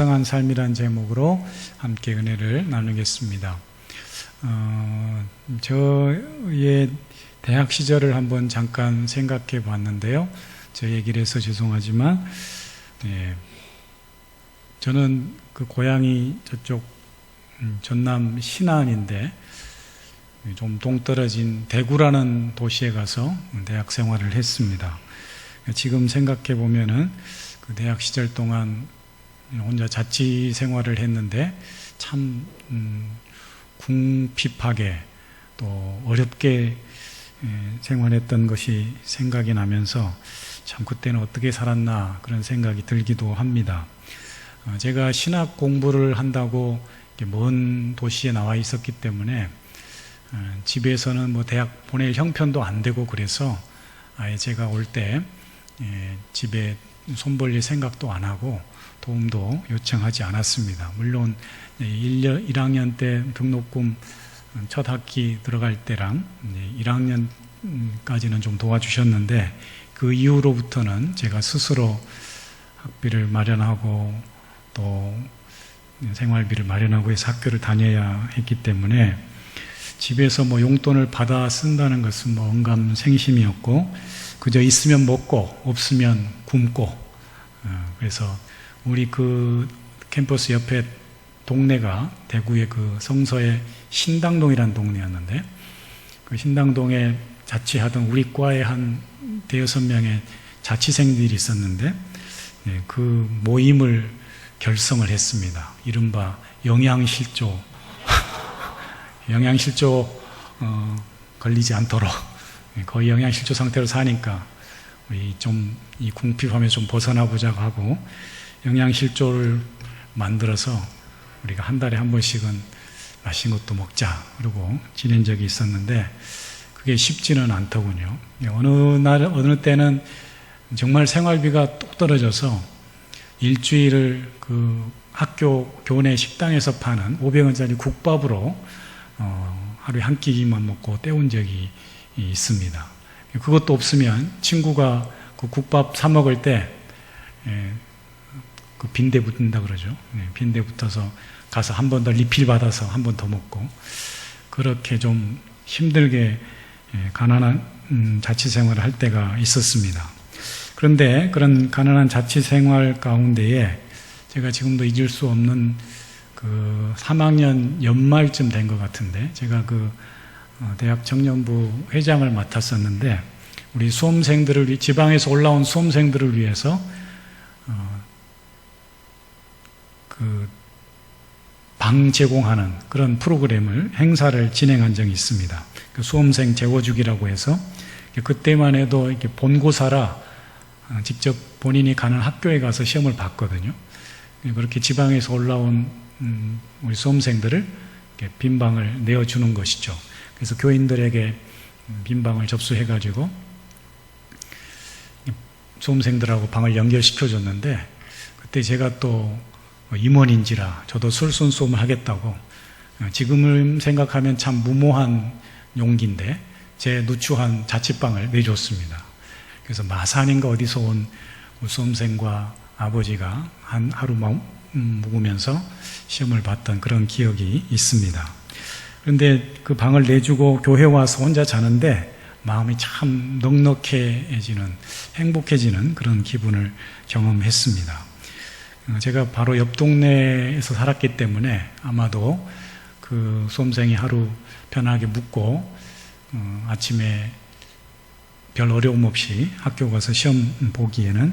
풍성한 삶이란 제목으로 함께 은혜를 나누겠습니다. 저의 대학 시절을 한번 잠깐 생각해 봤는데요. 저 얘기를 해서 죄송하지만, 저는 그 고향이 저쪽 전남 신안인데, 좀 동떨어진 대구라는 도시에 가서 대학 생활을 했습니다. 지금 생각해 보면은 그 대학 시절 동안 혼자 자취 생활을 했는데 참 궁핍하게 또 어렵게 생활했던 것이 생각이 나면서 참 그때는 어떻게 살았나 그런 생각이 들기도 합니다. 제가 신학 공부를 한다고 먼 도시에 나와 있었기 때문에 집에서는 뭐 대학 보낼 형편도 안 되고 그래서 아예 제가 올 때 집에 손 벌릴 생각도 안 하고 도움도 요청하지 않았습니다. 물론 1학년 때 등록금 첫 학기 들어갈 때랑 1학년까지는 좀 도와주셨는데 그 이후로부터는 제가 스스로 학비를 마련하고 또 생활비를 마련하고 해서 학교를 다녀야 했기 때문에 집에서 뭐 용돈을 받아 쓴다는 것은 뭐 언감생심이었고 그저 있으면 먹고 없으면 굶고 그래서 우리 그 캠퍼스 옆에 동네가 대구의 그 성서의 신당동이라는 동네였는데 그 신당동에 자취하던 우리 과에 한 대여섯 명의 자취생들이 있었는데 그 모임을 결성을 했습니다. 이른바 영양실조 영양실조 걸리지 않도록 거의 영양실조 상태로 사니까 우리 좀 이 궁핍함에서 좀 벗어나 보자고 하고 영양실조를 만들어서 우리가 한 달에 한 번씩은 맛있는 것도 먹자 그러고 지낸 적이 있었는데 그게 쉽지는 않더군요. 어느 때는 정말 생활비가 뚝 떨어져서 일주일을 그 학교 교내 식당에서 파는 500원짜리 국밥으로 하루에 한 끼만 먹고 때운 적이 있습니다. 그것도 없으면 친구가 그 국밥 사 먹을 때 그 빈대 붙는다 그러죠. 빈대 붙어서 가서 한 번 더 리필 받아서 한 번 더 먹고 그렇게 좀 힘들게 가난한 자취 생활을 할 때가 있었습니다. 그런데 그런 가난한 자취 생활 가운데에 제가 지금도 잊을 수 없는 그 3학년 연말쯤 된 것 같은데 제가 그 대학 청년부 회장을 맡았었는데 우리 수험생들을 지방에서 올라온 수험생들을 위해서 그 방 제공하는 그런 프로그램을 행사를 진행한 적이 있습니다. 그 수험생 재워주기라고 해서 그때만 해도 이렇게 본고사라 직접 본인이 가는 학교에 가서 시험을 봤거든요. 그렇게 지방에서 올라온 우리 수험생들을 빈 방을 내어주는 것이죠. 그래서 교인들에게 빈 방을 접수해가지고 수험생들하고 방을 연결시켜줬는데 그때 제가 또 임원인지라 저도 술순수험을 하겠다고 지금을 생각하면 참 무모한 용기인데 제 누추한 자취방을 내줬습니다. 그래서 마산인가 어디서 온 수험생과 아버지가 하루만 묵으면서 시험을 봤던 그런 기억이 있습니다. 그런데 그 방을 내주고 교회 와서 혼자 자는데 마음이 참 넉넉해지는 행복해지는 그런 기분을 경험했습니다. 제가 바로 옆 동네에서 살았기 때문에 아마도 그 수험생이 하루 편하게 묵고 아침에 별 어려움 없이 학교 가서 시험 보기에는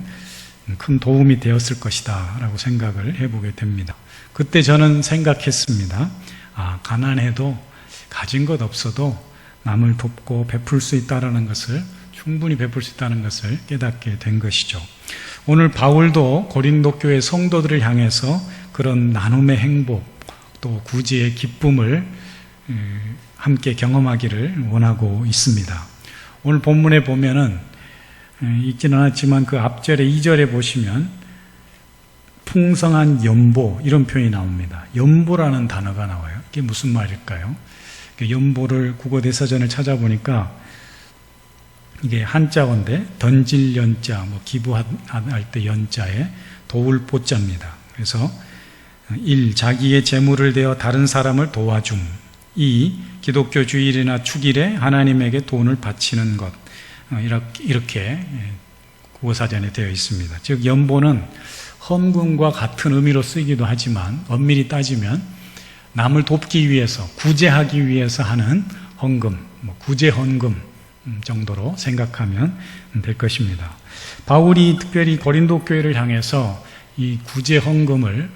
큰 도움이 되었을 것이다 라고 생각을 해보게 됩니다. 그때 저는 생각했습니다. 가난해도 가진 것 없어도 남을 돕고 베풀 수 있다는 것을 충분히 베풀 수 있다는 것을 깨닫게 된 것이죠. 오늘 바울도 고린도 교회 성도들을 향해서 그런 나눔의 행복 또 구제의 기쁨을 함께 경험하기를 원하고 있습니다. 오늘 본문에 보면은 읽지는 않았지만 그 앞절에 2절에 보시면 풍성한 연보 이런 표현이 나옵니다. 연보라는 단어가 나와요. 이게 무슨 말일까요? 연보를 국어대사전을 찾아보니까 이게 한자어인데 던질 연자, 기부할 때 연자에 도울 보자입니다. 그래서 1. 자기의 재물을 대어 다른 사람을 도와줌. 2. 기독교 주일이나 축일에 하나님에게 돈을 바치는 것. 이렇게 국어사전에 되어 있습니다. 즉 연보는 헌금과 같은 의미로 쓰이기도 하지만 엄밀히 따지면 남을 돕기 위해서, 구제하기 위해서 하는 헌금, 구제 헌금 정도로 생각하면 될 것입니다. 바울이 특별히 고린도 교회를 향해서 이 구제 헌금을,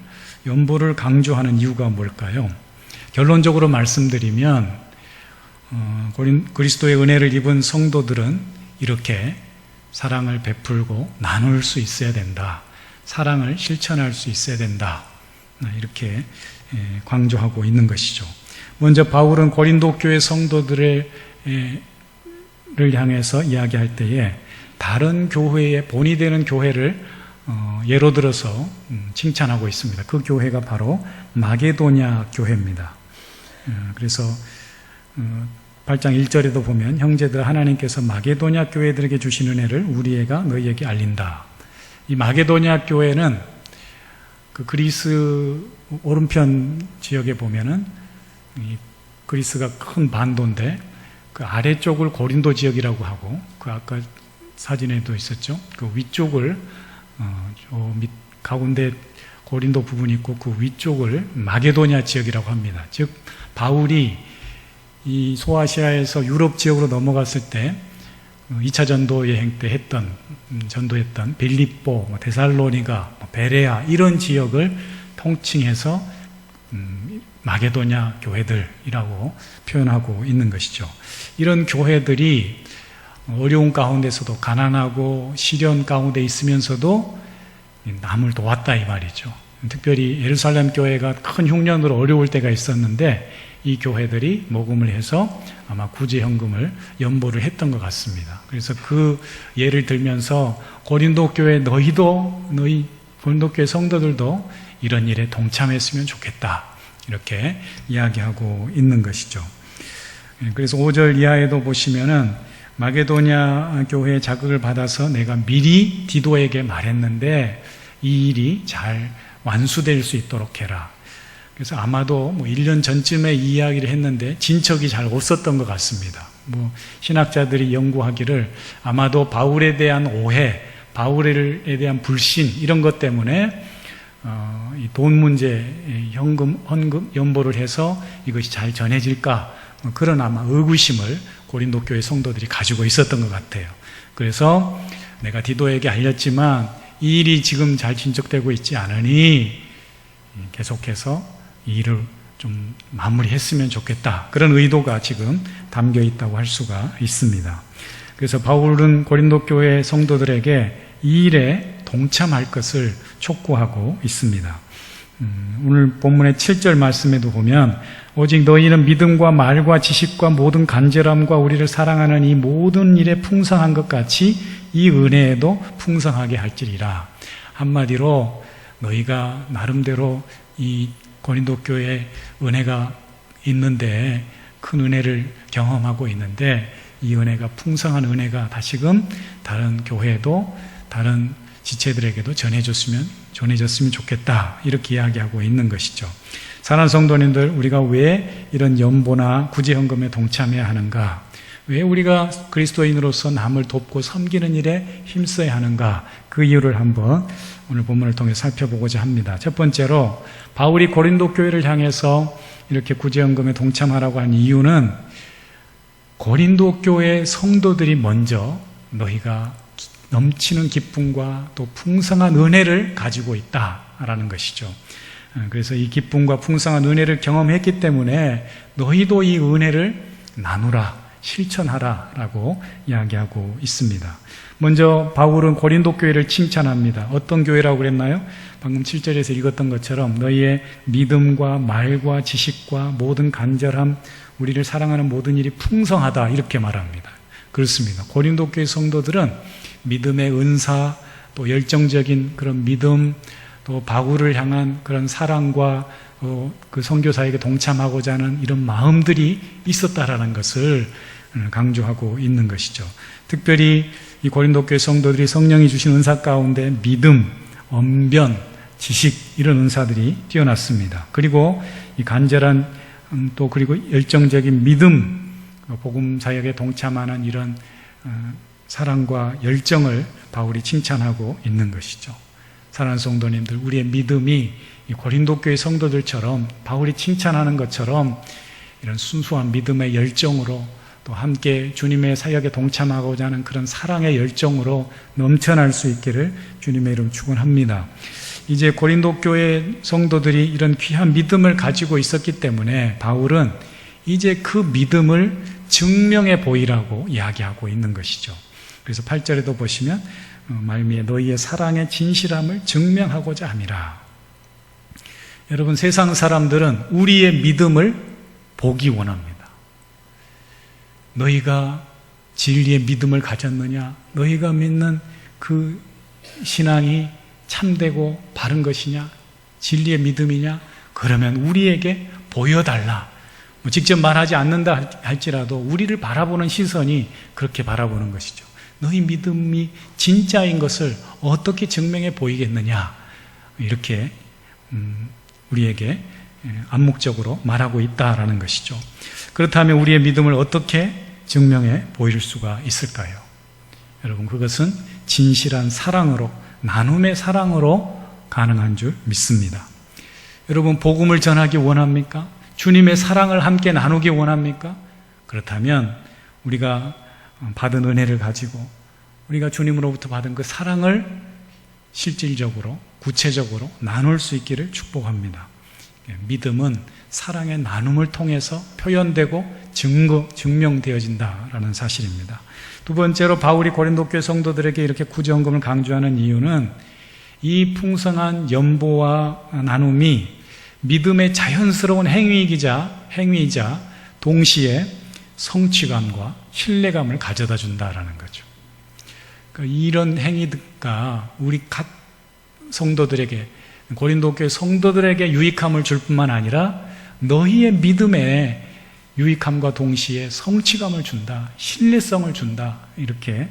연보를 강조하는 이유가 뭘까요? 결론적으로 말씀드리면 그리스도의 은혜를 입은 성도들은 이렇게 사랑을 베풀고 나눌 수 있어야 된다. 사랑을 실천할 수 있어야 된다. 이렇게 강조하고 있는 것이죠. 먼저 바울은 고린도 교회 성도들을 향해서 이야기할 때에 다른 교회의 본이 되는 교회를 예로 들어서 칭찬하고 있습니다. 그 교회가 바로 마게도냐 교회입니다. 그래서 8장 1절에도 보면 형제들 하나님께서 마게도냐 교회들에게 주신 은혜를 우리가 너희에게 알린다. 이 마게도냐 교회는 그 그리스 오른편 지역에 보면은 이 그리스가 큰 반도인데 그 아래쪽을 고린도 지역이라고 하고 그 아까 사진에도 있었죠. 그 위쪽을 저 밑 가운데 고린도 부분이 있고 그 위쪽을 마게도냐 지역이라고 합니다. 즉 바울이 이 소아시아에서 유럽 지역으로 넘어갔을 때 2차 전도 여행 때 전도했던 빌립보, 데살로니가, 베레아 이런 지역을 통칭해서 마게도냐 교회들이라고 표현하고 있는 것이죠. 이런 교회들이 어려운 가운데서도 가난하고 시련 가운데 있으면서도 남을 도왔다 이 말이죠. 특별히 예루살렘 교회가 큰 흉년으로 어려울 때가 있었는데 이 교회들이 모금을 해서 아마 구제현금을 연보를 했던 것 같습니다. 그래서 그 예를 들면서 고린도 교회 너희 고린도 교회 성도들도 이런 일에 동참했으면 좋겠다. 이렇게 이야기하고 있는 것이죠. 그래서 5절 이하에도 보시면은 마게도냐 교회의 자극을 받아서 내가 미리 디도에게 말했는데 이 일이 잘 완수될 수 있도록 해라. 그래서 아마도 1년 전쯤에 이 이야기를 했는데 진척이 잘 없었던 것 같습니다. 신학자들이 연구하기를 아마도 바울에 대한 오해, 바울에 대한 불신 이런 것 때문에 이 돈 문제, 헌금, 연보를 해서 이것이 잘 전해질까 그런 아마 의구심을 고린도 교회 성도들이 가지고 있었던 것 같아요. 그래서 내가 디도에게 알렸지만 이 일이 지금 잘 진척되고 있지 않으니 계속해서 이 일을 좀 마무리했으면 좋겠다. 그런 의도가 지금 담겨 있다고 할 수가 있습니다. 그래서 바울은 고린도 교회 성도들에게 이 일에 동참할 것을 촉구하고 있습니다. 오늘 본문의 7절 말씀에도 보면 오직 너희는 믿음과 말과 지식과 모든 간절함과 우리를 사랑하는 이 모든 일에 풍성한 것 같이 이 은혜에도 풍성하게 할지리라. 한마디로 너희가 나름대로 이 고린도 교회에 은혜가 있는데 큰 은혜를 경험하고 있는데 이 은혜가 풍성한 은혜가 다시금 다른 교회에도 다른 지체들에게도 전해졌으면 좋겠다 이렇게 이야기하고 있는 것이죠. 사랑하는 성도님들, 우리가 왜 이런 연보나 구제헌금에 동참해야 하는가? 왜 우리가 그리스도인으로서 남을 돕고 섬기는 일에 힘써야 하는가? 그 이유를 한번 오늘 본문을 통해 살펴보고자 합니다. 첫 번째로 바울이 고린도 교회를 향해서 이렇게 구제헌금에 동참하라고 한 이유는 고린도 교회 성도들이 먼저 너희가 넘치는 기쁨과 또 풍성한 은혜를 가지고 있다라는 것이죠. 그래서 이 기쁨과 풍성한 은혜를 경험했기 때문에 너희도 이 은혜를 나누라, 실천하라라고 이야기하고 있습니다. 먼저 바울은 고린도 교회를 칭찬합니다. 어떤 교회라고 그랬나요? 방금 7절에서 읽었던 것처럼 너희의 믿음과 말과 지식과 모든 간절함, 우리를 사랑하는 모든 일이 풍성하다 이렇게 말합니다. 그렇습니다. 고린도 교회 성도들은 믿음의 은사, 또 열정적인 그런 믿음, 또 바울을 향한 그런 사랑과 그 선교사에게 동참하고자 하는 이런 마음들이 있었다라는 것을 강조하고 있는 것이죠. 특별히 이 고린도 교회 성도들이 성령이 주신 은사 가운데 믿음, 언변, 지식 이런 은사들이 뛰어났습니다. 그리고 이 간절한 또 그리고 열정적인 믿음, 복음 사역에 동참하는 이런 사랑과 열정을 바울이 칭찬하고 있는 것이죠. 사랑하는 성도님들, 우리의 믿음이 이 고린도 교회 성도들처럼 바울이 칭찬하는 것처럼 이런 순수한 믿음의 열정으로 또 함께 주님의 사역에 동참하고자 하는 그런 사랑의 열정으로 넘쳐날 수 있기를 주님의 이름 축원합니다. 이제 고린도 교회 성도들이 이런 귀한 믿음을 가지고 있었기 때문에 바울은 이제 그 믿음을 증명해 보이라고 이야기하고 있는 것이죠. 그래서 8절에도 보시면 말미에 너희의 사랑의 진실함을 증명하고자 함이라. 여러분, 세상 사람들은 우리의 믿음을 보기 원합니다. 너희가 진리의 믿음을 가졌느냐? 너희가 믿는 그 신앙이 참되고 바른 것이냐? 진리의 믿음이냐? 그러면 우리에게 보여달라. 직접 말하지 않는다 할지라도 우리를 바라보는 시선이 그렇게 바라보는 것이죠. 너희 믿음이 진짜인 것을 어떻게 증명해 보이겠느냐? 이렇게 우리에게 암묵적으로 말하고 있다라는 것이죠. 그렇다면 우리의 믿음을 어떻게 증명해 보일 수가 있을까요? 여러분, 그것은 진실한 사랑으로, 나눔의 사랑으로 가능한 줄 믿습니다. 여러분, 복음을 전하기 원합니까? 주님의 사랑을 함께 나누기 원합니까? 그렇다면 우리가 받은 은혜를 가지고 우리가 주님으로부터 받은 그 사랑을 실질적으로, 구체적으로 나눌 수 있기를 축복합니다. 믿음은 사랑의 나눔을 통해서 표현되고 증명되어진다라는 사실입니다. 두 번째로 바울이 고린도 교회 성도들에게 이렇게 구제헌금을 강조하는 이유는 이 풍성한 연보와 나눔이 믿음의 자연스러운 행위이자 동시에 성취감과 신뢰감을 가져다 준다라는 거죠. 그러니까 이런 행위가 우리 각 성도들에게, 고린도 교회 성도들에게 유익함을 줄 뿐만 아니라 너희의 믿음에 유익함과 동시에 성취감을 준다, 신뢰성을 준다, 이렇게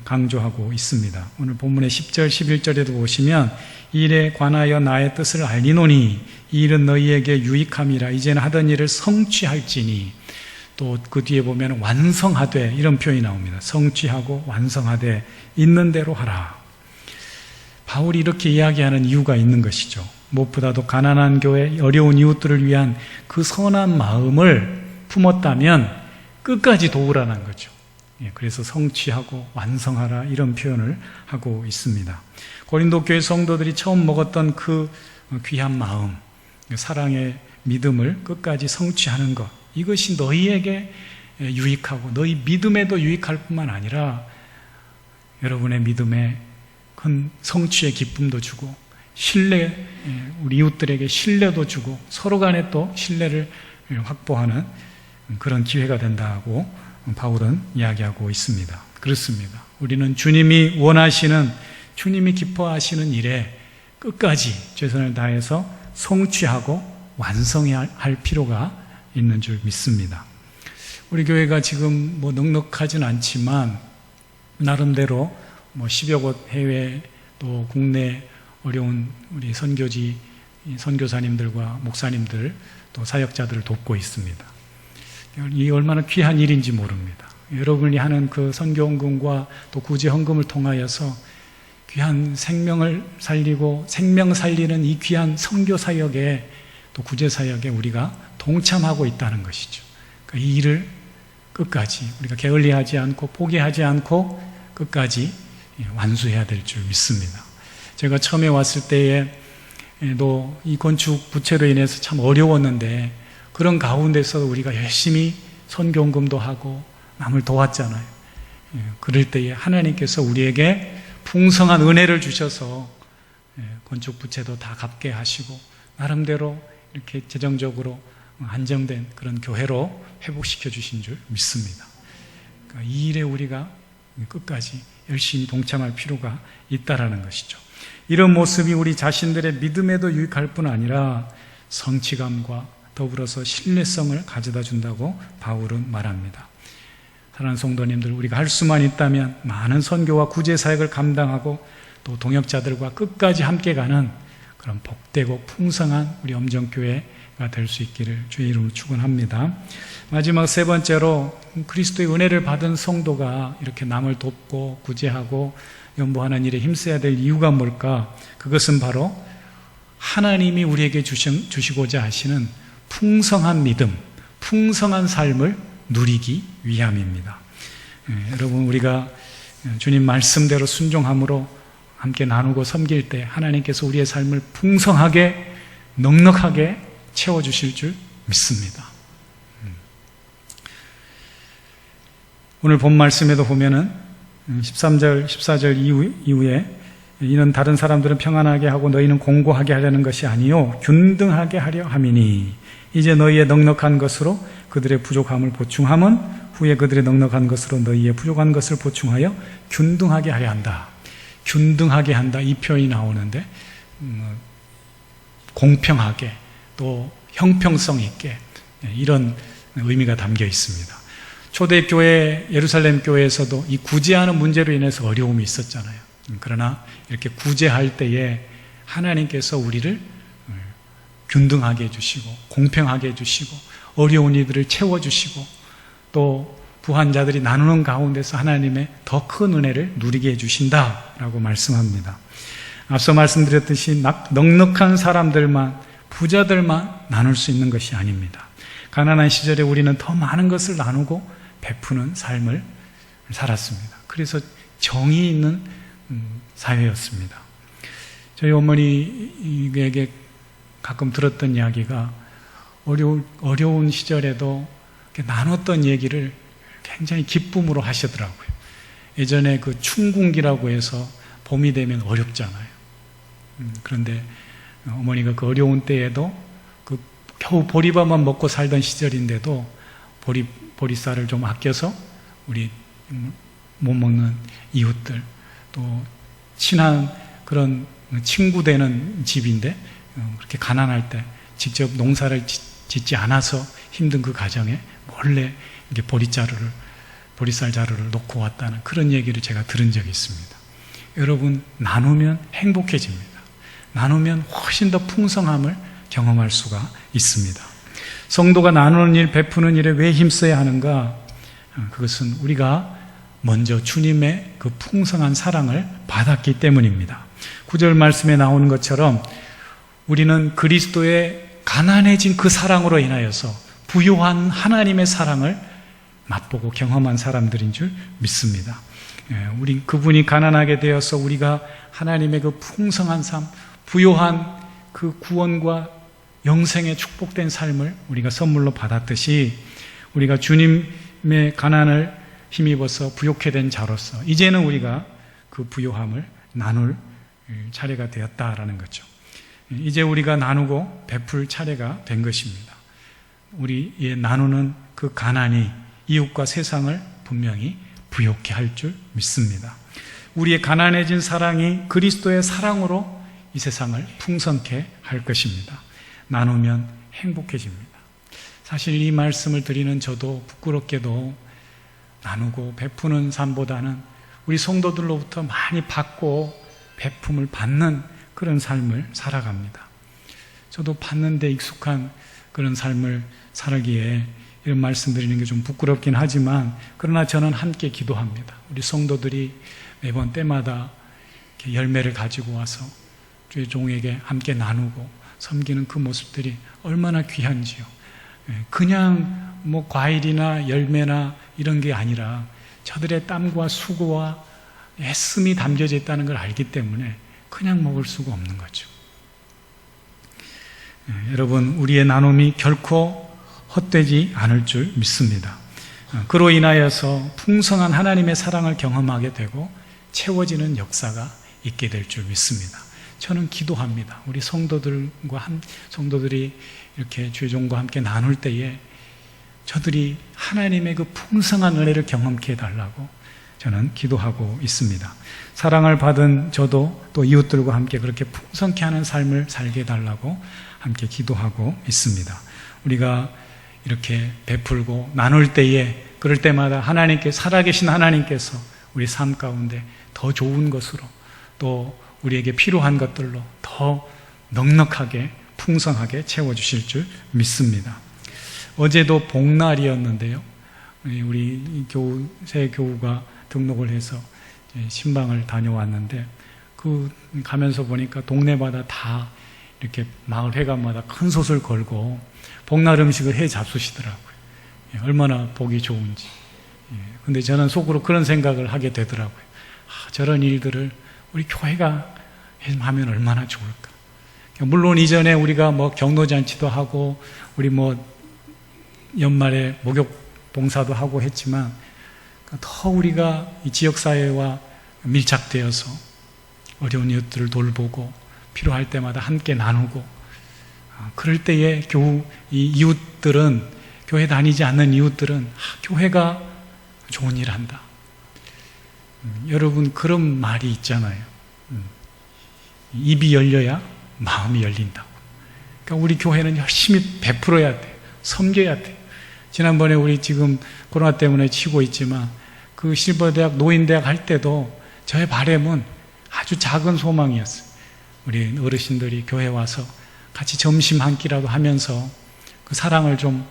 강조하고 있습니다. 오늘 본문의 10절, 11절에도 보시면 이 일에 관하여 나의 뜻을 알리노니 이 일은 너희에게 유익함이라 이제는 하던 일을 성취할지니, 또 그 뒤에 보면 완성하되 이런 표현이 나옵니다. 성취하고 완성하되 있는 대로 하라. 바울이 이렇게 이야기하는 이유가 있는 것이죠. 무엇보다도 가난한 교회, 어려운 이웃들을 위한 그 선한 마음을 품었다면 끝까지 도우라는 거죠. 그래서 성취하고 완성하라 이런 표현을 하고 있습니다. 고린도 교회 성도들이 처음 먹었던 그 귀한 마음, 사랑의 믿음을 끝까지 성취하는 것, 이것이 너희에게 유익하고 너희 믿음에도 유익할 뿐만 아니라 여러분의 믿음에 큰 성취의 기쁨도 주고 신뢰, 우리 이웃들에게 신뢰도 주고 서로 간에 또 신뢰를 확보하는 그런 기회가 된다고 바울은 이야기하고 있습니다. 그렇습니다. 우리는 주님이 원하시는, 주님이 기뻐하시는 일에 끝까지 최선을 다해서 성취하고 완성해야 할 필요가 있는 줄 믿습니다. 우리 교회가 지금 넉넉하진 않지만 나름대로 10여 곳 해외 또 국내 어려운 우리 선교지 선교사님들과 목사님들 또 사역자들을 돕고 있습니다. 이 얼마나 귀한 일인지 모릅니다. 여러분이 하는 그 선교헌금과 또 구제헌금을 통하여서 귀한 생명을 살리고 생명 살리는 이 귀한 선교사역에 또 구제사역에 우리가 동참하고 있다는 것이죠. 그러니까 이 일을 끝까지 우리가 게을리하지 않고 포기하지 않고 끝까지 완수해야 될 줄 믿습니다. 제가 처음에 왔을 때에도 이 건축 부채로 인해서 참 어려웠는데 그런 가운데서 우리가 열심히 선교헌금도 하고 남을 도왔잖아요. 그럴 때에 하나님께서 우리에게 풍성한 은혜를 주셔서 건축 부채도 다 갚게 하시고 나름대로 이렇게 재정적으로 안정된 그런 교회로 회복시켜 주신 줄 믿습니다. 그러니까 이 일에 우리가 끝까지 열심히 동참할 필요가 있다라는 것이죠. 이런 모습이 우리 자신들의 믿음에도 유익할 뿐 아니라 성취감과 더불어서 신뢰성을 가져다 준다고 바울은 말합니다. 사랑하는 성도님들, 우리가 할 수만 있다면 많은 선교와 구제 사역을 감당하고 또 동역자들과 끝까지 함께 가는 그런 복되고 풍성한 우리 엄정교회가 될 수 있기를 주의 이름으로 축원합니다. 마지막 세 번째로 그리스도의 은혜를 받은 성도가 이렇게 남을 돕고 구제하고 연보하는 일에 힘써야 될 이유가 뭘까? 그것은 바로 하나님이 우리에게 주시고자 하시는 풍성한 믿음, 풍성한 삶을 누리기 위함입니다. 여러분, 우리가 주님 말씀대로 순종함으로 함께 나누고 섬길 때 하나님께서 우리의 삶을 풍성하게 넉넉하게 채워주실 줄 믿습니다. 오늘 본 말씀에도 보면은 13절, 14절 이후에 이는 다른 사람들은 평안하게 하고 너희는 공고하게 하려는 것이 아니요 균등하게 하려 함이니 이제 너희의 넉넉한 것으로 그들의 부족함을 보충함은 후에 그들의 넉넉한 것으로 너희의 부족한 것을 보충하여 균등하게 하려 한다. 균등하게 한다, 이 표현이 나오는데 공평하게 또 형평성 있게 이런 의미가 담겨 있습니다. 초대교회 예루살렘 교회에서도 이 구제하는 문제로 인해서 어려움이 있었잖아요. 그러나 이렇게 구제할 때에 하나님께서 우리를 균등하게 해주시고 공평하게 해주시고 어려운 이들을 채워주시고 또 부한 자들이 나누는 가운데서 하나님의 더 큰 은혜를 누리게 해주신다라고 말씀합니다. 앞서 말씀드렸듯이 넉넉한 사람들만, 부자들만 나눌 수 있는 것이 아닙니다. 가난한 시절에 우리는 더 많은 것을 나누고 베푸는 삶을 살았습니다. 그래서 정이 있는 사회였습니다. 저희 어머니에게 가끔 들었던 이야기가 어려운 시절에도 나눴던 얘기를 굉장히 기쁨으로 하시더라고요. 예전에 그 춘궁기라고 해서 봄이 되면 어렵잖아요. 그런데 어머니가 그 어려운 때에도 그 겨우 보리밥만 먹고 살던 시절인데도 보리쌀을 좀 아껴서 우리 못 먹는 이웃들 또 친한 그런 친구 되는 집인데 그렇게 가난할 때 직접 농사를 짓지 않아서 힘든 그 가정에 몰래 이렇게 보리쌀 자루를 놓고 왔다는 그런 얘기를 제가 들은 적이 있습니다. 여러분, 나누면 행복해집니다. 나누면 훨씬 더 풍성함을 경험할 수가 있습니다. 성도가 나누는 일, 베푸는 일에 왜 힘써야 하는가? 그것은 우리가 먼저 주님의 그 풍성한 사랑을 받았기 때문입니다. 9절 말씀에 나오는 것처럼 우리는 그리스도의 가난해진 그 사랑으로 인하여서 부요한 하나님의 사랑을 맛보고 경험한 사람들인 줄 믿습니다. 우리 그분이 가난하게 되어서 우리가 하나님의 그 풍성한 삶, 부요한 그 구원과 영생의 축복된 삶을 우리가 선물로 받았듯이 우리가 주님의 가난을 힘입어서 부요케 된 자로서 이제는 우리가 그 부요함을 나눌 차례가 되었다라는 거죠. 이제 우리가 나누고 베풀 차례가 된 것입니다. 우리의 나누는 그 가난이 이웃과 세상을 분명히 부요케 할 줄 믿습니다. 우리의 가난해진 사랑이 그리스도의 사랑으로 이 세상을 풍성케 할 것입니다. 나누면 행복해집니다. 사실 이 말씀을 드리는 저도 부끄럽게도 나누고 베푸는 삶보다는 우리 성도들로부터 많이 받고 베품을 받는 그런 삶을 살아갑니다. 저도 받는 데 익숙한 그런 삶을 살기에 이런 말씀 드리는 게 좀 부끄럽긴 하지만 그러나 저는 함께 기도합니다. 우리 성도들이 매번 때마다 이렇게 열매를 가지고 와서 주의 종에게 함께 나누고 섬기는 그 모습들이 얼마나 귀한지요. 그냥 뭐 과일이나 열매나 이런 게 아니라 저들의 땀과 수고와 애씀이 담겨져 있다는 걸 알기 때문에 그냥 먹을 수가 없는 거죠. 여러분, 우리의 나눔이 결코 헛되지 않을 줄 믿습니다. 그로 인하여서 풍성한 하나님의 사랑을 경험하게 되고 채워지는 역사가 있게 될 줄 믿습니다. 저는 기도합니다. 우리 성도들이 이렇게 주의 종과 함께 나눌 때에 저들이 하나님의 그 풍성한 은혜를 경험케 해달라고 저는 기도하고 있습니다. 사랑을 받은 저도 또 이웃들과 함께 그렇게 풍성케 하는 삶을 살게 해달라고 함께 기도하고 있습니다. 우리가 이렇게 베풀고 나눌 때에 그럴 때마다 살아계신 하나님께서 우리 삶 가운데 더 좋은 것으로 또 우리에게 필요한 것들로 더 넉넉하게 풍성하게 채워주실 줄 믿습니다. 어제도 복날이었는데요. 우리 새 교우가 등록을 해서 신방을 다녀왔는데 가면서 보니까 동네마다 다 이렇게 마을 회관마다 큰 솥을 걸고 복날 음식을 해 잡수시더라고요. 얼마나 보기 좋은지. 근데 저는 속으로 그런 생각을 하게 되더라고요. 저런 일들을 우리 교회가 하면 얼마나 좋을까. 물론 이전에 우리가 경로잔치도 하고 우리 연말에 목욕 봉사도 하고 했지만 더 우리가 이 지역사회와 밀착되어서 어려운 이웃들을 돌보고 필요할 때마다 함께 나누고 그럴 때에 이 이웃들은 교회 다니지 않는 이웃들은 교회가 좋은 일 한다. 여러분 그런 말이 있잖아요. 입이 열려야 마음이 열린다고. 그러니까 우리 교회는 열심히 베풀어야 돼. 섬겨야 돼. 지난번에 우리 지금 코로나 때문에 치고 있지만 그 실버대학 노인대학 할 때도 저의 바람은 아주 작은 소망이었어요. 우리 어르신들이 교회 와서 같이 점심 한 끼라도 하면서 그 사랑을 좀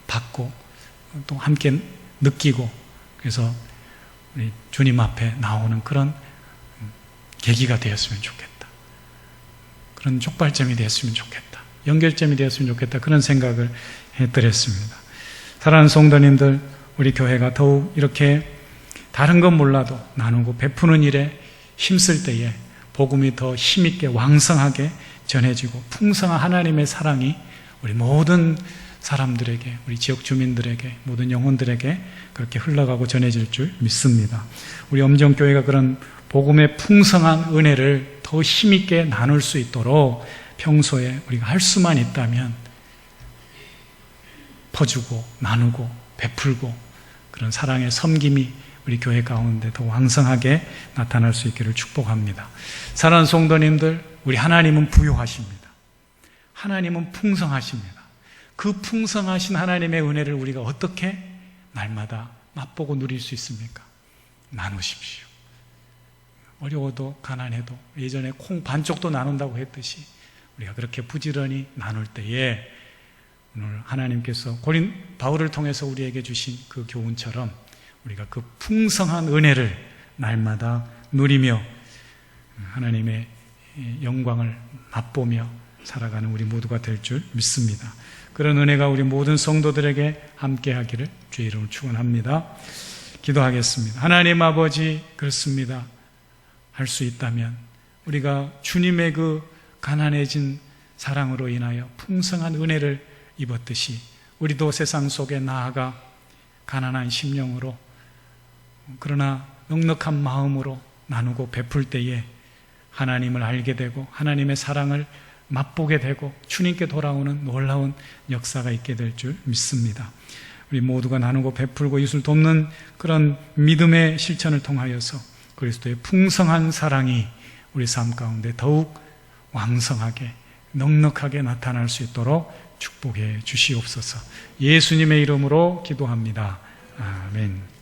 받고 또 함께 느끼고 그래서 우리 주님 앞에 나오는 그런 계기가 되었으면 좋겠다. 그런 촉발점이 되었으면 좋겠다. 연결점이 되었으면 좋겠다. 그런 생각을 해드렸습니다. 사랑하는 성도님들, 우리 교회가 더욱 이렇게 다른 건 몰라도 나누고 베푸는 일에 힘쓸 때에 복음이 더 힘있게 왕성하게 전해지고 풍성한 하나님의 사랑이 우리 모든 사람들에게, 우리 지역 주민들에게, 모든 영혼들에게 그렇게 흘러가고 전해질 줄 믿습니다. 우리 엄정교회가 그런 복음의 풍성한 은혜를 더 힘있게 나눌 수 있도록 평소에 우리가 할 수만 있다면 퍼주고 나누고 베풀고 그런 사랑의 섬김이 우리 교회 가운데 더 왕성하게 나타날 수 있기를 축복합니다. 사랑하는 성도님들, 우리 하나님은 부요하십니다. 하나님은 풍성하십니다. 그 풍성하신 하나님의 은혜를 우리가 어떻게 날마다 맛보고 누릴 수 있습니까? 나누십시오. 어려워도 가난해도 예전에 콩 반쪽도 나눈다고 했듯이 우리가 그렇게 부지런히 나눌 때에 오늘 하나님께서 바울을 통해서 우리에게 주신 그 교훈처럼 우리가 그 풍성한 은혜를 날마다 누리며 하나님의 영광을 맛보며 살아가는 우리 모두가 될 줄 믿습니다. 그런 은혜가 우리 모든 성도들에게 함께하기를 주의 이름으로 축원합니다. 기도하겠습니다. 하나님 아버지, 그렇습니다. 할 수 있다면 우리가 주님의 그 가난해진 사랑으로 인하여 풍성한 은혜를 입었듯이 우리도 세상 속에 나아가 가난한 심령으로 그러나 넉넉한 마음으로 나누고 베풀 때에 하나님을 알게 되고 하나님의 사랑을 맛보게 되고 주님께 돌아오는 놀라운 역사가 있게 될 줄 믿습니다. 우리 모두가 나누고 베풀고 이웃을 돕는 그런 믿음의 실천을 통하여서 그리스도의 풍성한 사랑이 우리 삶 가운데 더욱 왕성하게 넉넉하게 나타날 수 있도록 축복해 주시옵소서. 예수님의 이름으로 기도합니다. 아멘.